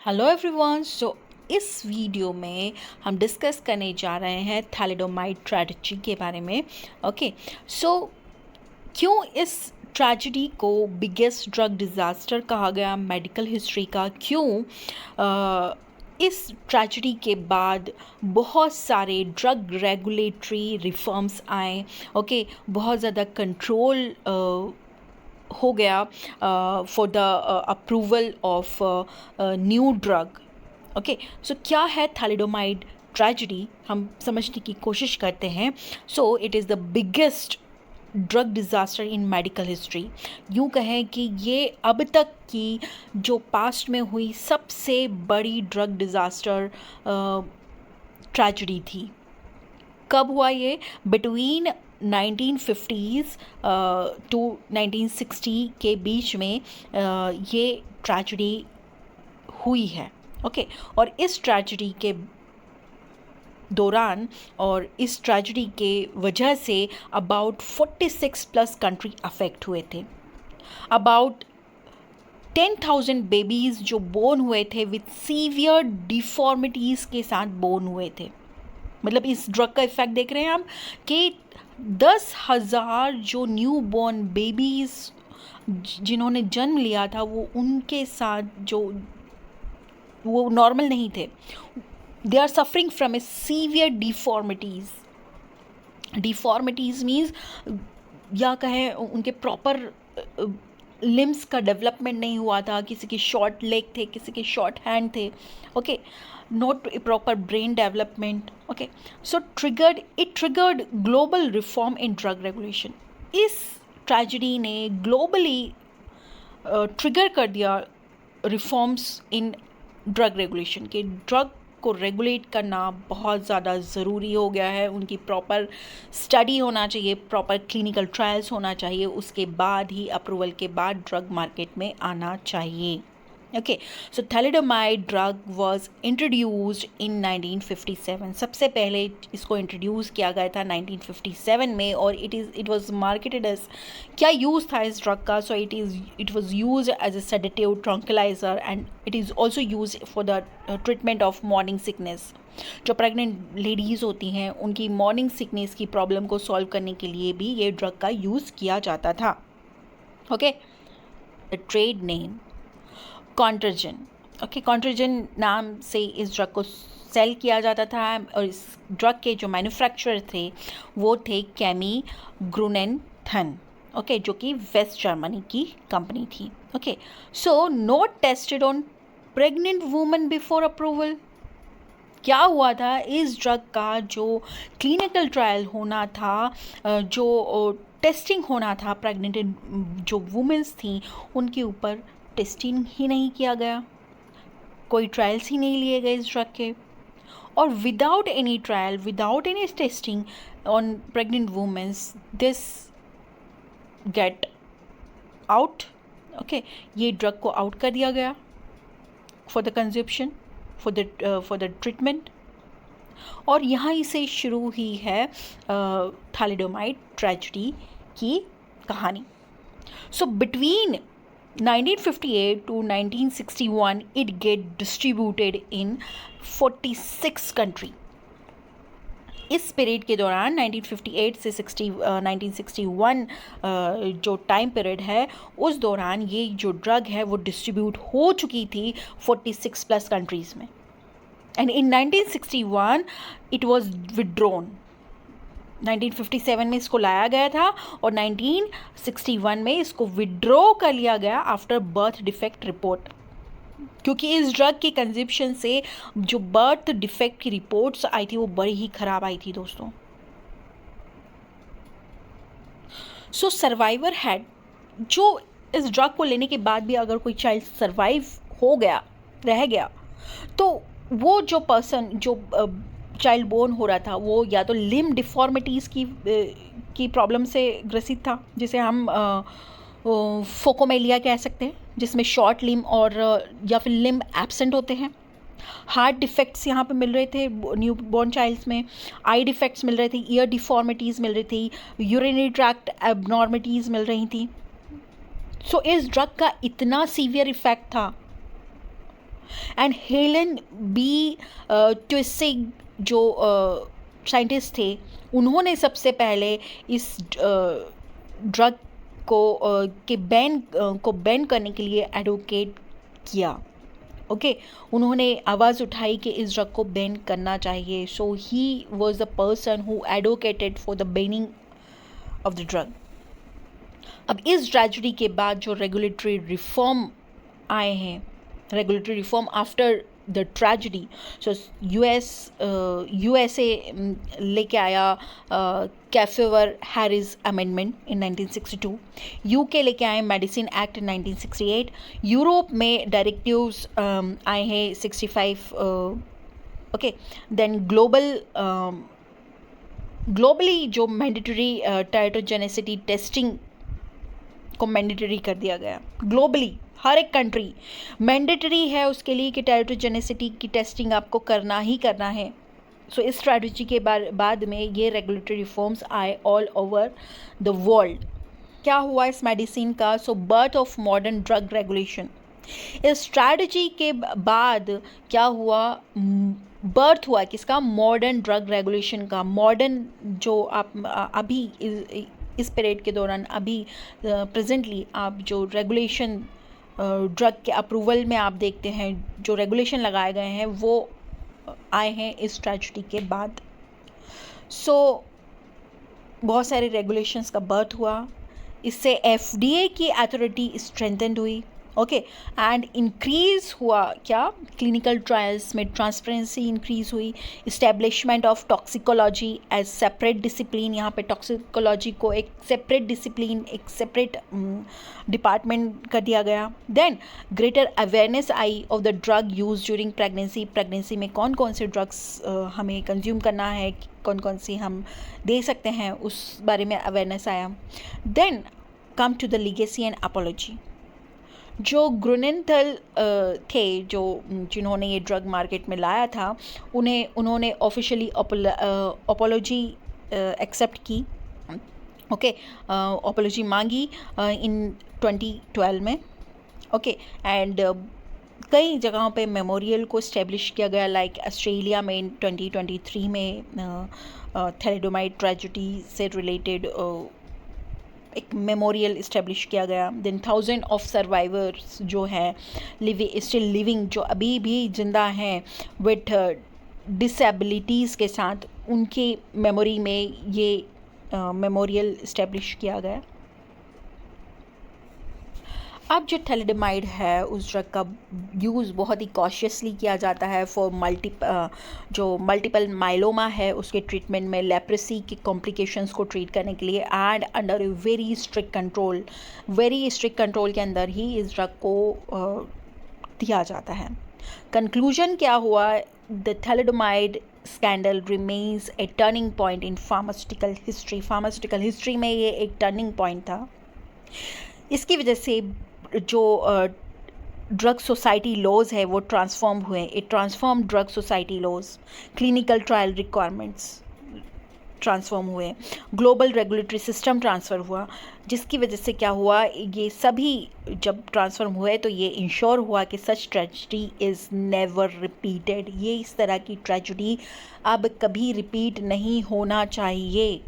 Hello everyone. इस video में हम डिस्कस करने जा रहे हैं थैलिडोमाइड ट्रेजेडी के बारे में। ओके सो क्यों इस ट्रेजेडी को बिगेस्ट ड्रग डिज़ास्टर कहा गया मेडिकल हिस्ट्री का? क्यों इस ट्रेजेडी के बाद बहुत सारे ड्रग रेगुलेटरी रिफॉर्म्स आए। बहुत ज़्यादा कंट्रोल हो गया for the approval of new drug. So क्या है थैलिडोमाइड ट्रेजेडी, हम समझने की कोशिश करते हैं। So it is the biggest drug disaster in medical history. यूँ कहें कि ये अब तक की जो पास्ट में हुई सबसे बड़ी ड्रग डिज़ास्टर ट्रेजेडी थी। कब हुआ ये? बिटवीन 1950s टू 1960 के बीच में ये ट्रेजेडी हुई है। और इस ट्रेजेडी के दौरान और इस ट्रेजेडी के वजह say about 46 plus country affect हुए थे। अबाउट 10,000 बेबीज़ जो बोर्न हुए थे विथ सीवियर डिफॉर्मिटीज़ के साथ बोर्न हुए थे। मतलब इस ड्रग का इफेक्ट देख रहे हैं हम कि 10,000 जो न्यू बॉर्न बेबीज़ जिन्होंने जन्म लिया था उनके साथ वो नॉर्मल नहीं थे। They are suffering from a severe deformities means या कहें उनके प्रॉपर लिम्स का डेवलपमेंट नहीं हुआ था। किसी के शॉर्ट लेग थे, किसी के शॉर्ट हैंड थे। Not a proper brain development. So it triggered global reform in drug regulation. इस ट्रेजेडी ने ग्लोबली ट्रिगर कर दिया रिफॉर्म्स इन ड्रग रेगुलेशन के। ड्रग को रेगुलेट करना बहुत ज़्यादा ज़रूरी हो गया है। उनकी प्रॉपर स्टडी होना चाहिए, प्रॉपर क्लिनिकल ट्रायल्स होना चाहिए, उसके बाद ही अप्रूवल के बाद ड्रग मार्केट में आना चाहिए। So thalidomide drug was introduced in 1957। सबसे पहले इसको इंट्रोड्यूस किया गया था 1957 में और इट वाज मार्केटेड एज, क्या यूज़ था इस ड्रग का? So it was used as a sedative, tranquilizer and it is also used for the treatment of morning sickness. जो प्रेग्नेंट लेडीज़ होती हैं उनकी मॉर्निंग सिकनेस की प्रॉब्लम को सॉल्व करने के लिए भी ये ड्रग का यूज़ किया जाता था। The trade name Contergan. Contergan नाम से इस ड्रग को सेल किया जाता था और इस ड्रग के जो मैन्युफैक्चरर थे वो थे केमी ग्रुनेनथन। जो कि वेस्ट जर्मनी की कंपनी थी। So not tested on pregnant women before approval. क्या हुआ था? इस ड्रग का जो क्लिनिकल ट्रायल होना था, जो टेस्टिंग होना था प्रेग्नेंट जो वुमेन्स थी उनके ऊपर टेस्टिंग ही नहीं किया गया। कोई ट्रायल्स ही नहीं लिए गए इस ड्रग के। और without any trial, without any testing on pregnant women's, this get out. ये ड्रग को आउट कर दिया गया for the consumption, for the treatment. और यहाँ से शुरू हुई है थैलिडोमाइड ट्रेजेडी की कहानी। So between 1958 to 1961 it get distributed in 46 country। इस पीरियड के दौरान 1958 से 1961 जो टाइम पीरियड है उस दौरान ये जो ड्रग है वो डिस्ट्रीब्यूट हो चुकी थी 46 प्लस कंट्रीज़ में। And in 1961 it was withdrawn. 1957 में इसको लाया गया था और 1961 में इसको विड्रॉ कर लिया गया आफ्टर बर्थ डिफेक्ट रिपोर्ट, क्योंकि इस ड्रग के कंजप्शन से जो बर्थ डिफेक्ट की रिपोर्ट्स आई थी वो बड़ी ही ख़राब आई थी दोस्तों। सो सर्वाइवर हैड, जो इस ड्रग को लेने के बाद भी अगर कोई चाइल्ड सर्वाइव हो गया, रह गया, तो वो जो पर्सन जो चाइल्ड बोर्न हो रहा था वो या तो लिम्ब डिफॉर्मिटीज़ की प्रॉब्लम से ग्रसित था, जिसे हम फोकोमेलिया कह सकते हैं, जिसमें शॉर्ट लिम्ब और या फिर लिम्ब एब्सेंट होते हैं। हार्ट डिफेक्ट्स यहाँ पे मिल रहे थे न्यू बॉर्न चाइल्ड्स में। आई डिफेक्ट्स मिल रहे थे, ईयर डिफॉर्मिटीज़ मिल रही थी, यूरिनरी ट्रैक्ट एबनॉर्मिटीज़ मिल रही थी। सो इस ड्रग का इतना सीवियर इफ़ेक्ट था एंड हेलन बी ट्विसिग जो साइंटिस्ट थे, उन्होंने सबसे पहले इस ड्रग को बैन करने के लिए एडवोकेट किया। ओके उन्होंने आवाज़ उठाई कि इस ड्रग को बैन करना चाहिए। So he was the person who advocated for the banning of the drug. अब इस ट्रेजेडी के बाद जो रेगुलेटरी रिफॉर्म आए हैं, regulatory reform after the tragedy, so USA लेके आया कैफेवर हैरिस अमेंडमेंट इन 1962, यूके लेके आए मेडिसिन एक्ट इन 1968, यूरोप में डायरेक्टिव्स आए हैं 65। ओके देन ग्लोबली जो मैंडेटरी टेरेटोजेनेसिटी टेस्टिंग को मैंडेटरी कर दिया गया। ग्लोबली हर एक कंट्री मैंडेटरी है उसके लिए कि टेरेटोजेनेसिटी की टेस्टिंग आपको करना ही करना है। सो इस स्ट्रैटेजी के बाद में ये रेगुलेटरी रिफॉर्म्स आए ऑल ओवर द वर्ल्ड। क्या हुआ इस मेडिसिन का? So birth of modern drug regulation. इस स्ट्रैटेजी के बाद क्या हुआ? बर्थ हुआ किसका? मॉडर्न ड्रग रेगुलेशन का। मॉडर्न जो आप अभी इस पीरियड के दौरान अभी प्रेजेंटली आप जो रेगुलेशन ड्रग के अप्रूवल में आप देखते हैं जो रेगुलेशन लगाए गए हैं वो आए हैं इस ट्रेजेडी के बाद। सो बहुत सारे रेगुलेशंस का बर्थ हुआ। इससे एफडीए की अथॉरिटी स्ट्रेंथेंड हुई। ओके एंड इंक्रीज हुआ क्या? क्लिनिकल ट्रायल्स में ट्रांसपेरेंसी इंक्रीज हुई। Establishment of toxicology as separate discipline. यहाँ पे टॉक्सिकोलॉजी को एक सेपरेट डिसिप्लिन, एक सेपरेट डिपार्टमेंट कर दिया गया। देन ग्रेटर अवेयरनेस आई of the drug use during pregnancy. Pregnancy में कौन कौन से ड्रग्स हमें कंज्यूम करना है, कौन कौन सी हम दे सकते हैं, उस बारे में अवेयरनेस आया। Then come to the legacy and apology. जो ग्रुनेंथल थे जिन्होंने ये ड्रग मार्केट में लाया था, उन्होंने ऑफिशियली अपोलॉजी एक्सेप्ट की। ओके अपोलॉजी मांगी इन 2012 में। ओके एंड कई जगहों पे मेमोरियल को इस्टेब्लिश किया गया, लाइक ऑस्ट्रेलिया में 2023 में थैलेडोमाइड ट्रेजेडी से रिलेटेड एक मेमोरियल इस्टेब्लिश किया गया। देन 1000 ऑफ सर्वाइवर्स जो हैं स्टिल लिविंग, जो अभी भी जिंदा हैं विथ डिसेबिलिटीज़ के साथ, उनकी मेमोरी में ये मेमोरियल इस्टेब्लिश किया गया। अब जो थैलेडोमाइड है उस ड्रग का यूज़ बहुत ही कॉशियसली किया जाता है फॉर जो मल्टीपल माइलोमा है उसके ट्रीटमेंट में, लेप्रेसी के कॉम्प्लिकेशंस को ट्रीट करने के लिए, and under very strict control के अंदर ही इस ड्रग को दिया जाता है। कंक्लूजन क्या हुआ? The thalidomide scandal remains A turning point in pharmaceutical history. Pharmaceutical history में ये एक टर्निंग पॉइंट था। इसकी वजह से जो ड्रग सोसाइटी लॉज है वो ट्रांसफॉर्म हुए। It transform drug society laws, clinical trial requirements transform हुए, ग्लोबल रेगुलेटरी सिस्टम ट्रांसफ़र हुआ, जिसकी वजह से क्या हुआ? ये सभी जब ट्रांसफॉर्म हुए तो ये इंश्योर हुआ कि सच ट्रेजेडी इज़ नेवर रिपीटेड। ये इस तरह की ट्रेजेडी अब कभी रिपीट नहीं होना चाहिए।